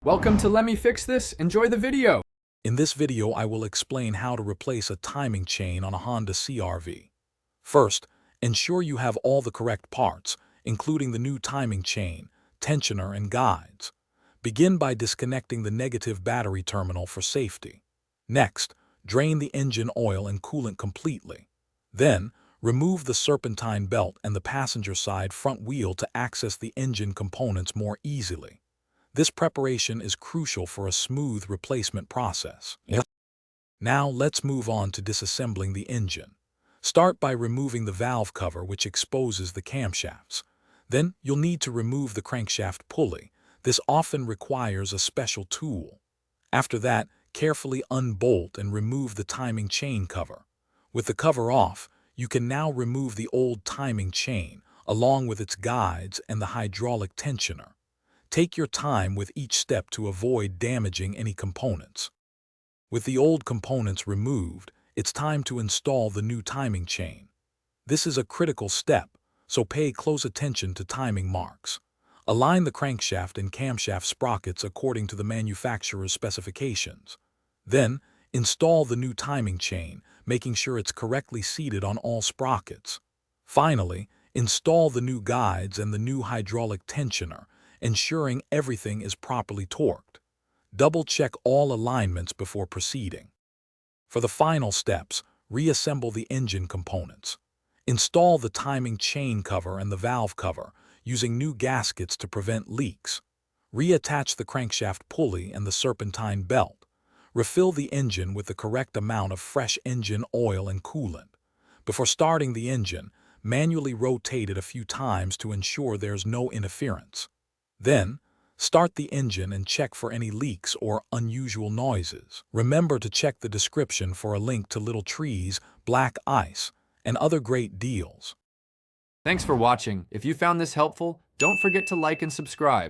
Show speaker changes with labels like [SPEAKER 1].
[SPEAKER 1] Welcome to Let Me Fix This. Enjoy the video.
[SPEAKER 2] In this video, I will explain how to replace a timing chain on a Honda CRV. First, ensure you have all the correct parts, including the new timing chain, tensioner, and guides. Begin by disconnecting the negative battery terminal for safety. Next, drain the engine oil and coolant completely. Then, remove the serpentine belt and the passenger side front wheel to access the engine components more easily. This preparation is crucial for a smooth replacement process. Now let's move on to disassembling the engine. Start by removing the valve cover, which exposes the camshafts. Then you'll need to remove the crankshaft pulley. This often requires a special tool. After that, carefully unbolt and remove the timing chain cover. With the cover off, you can now remove the old timing chain, along with its guides and the hydraulic tensioner. Take your time with each step to avoid damaging any components. With the old components removed, it's time to install the new timing chain. This is a critical step, so pay close attention to timing marks. Align the crankshaft and camshaft sprockets according to the manufacturer's specifications. Then, install the new timing chain, making sure it's correctly seated on all sprockets. Finally, install the new guides and the new hydraulic tensioner, ensuring everything is properly torqued. Double-check all alignments before proceeding. For the final steps, reassemble the engine components. Install the timing chain cover and the valve cover, using new gaskets to prevent leaks. Reattach the crankshaft pulley and the serpentine belt. Refill the engine with the correct amount of fresh engine oil and coolant. Before starting the engine, manually rotate it a few times to ensure there's no interference. Then, start the engine and check for any leaks or unusual noises. Remember to check the description for a link to little trees, black ice, and other great deals.
[SPEAKER 1] Thanks for watching. If you found this helpful, don't forget to like and subscribe.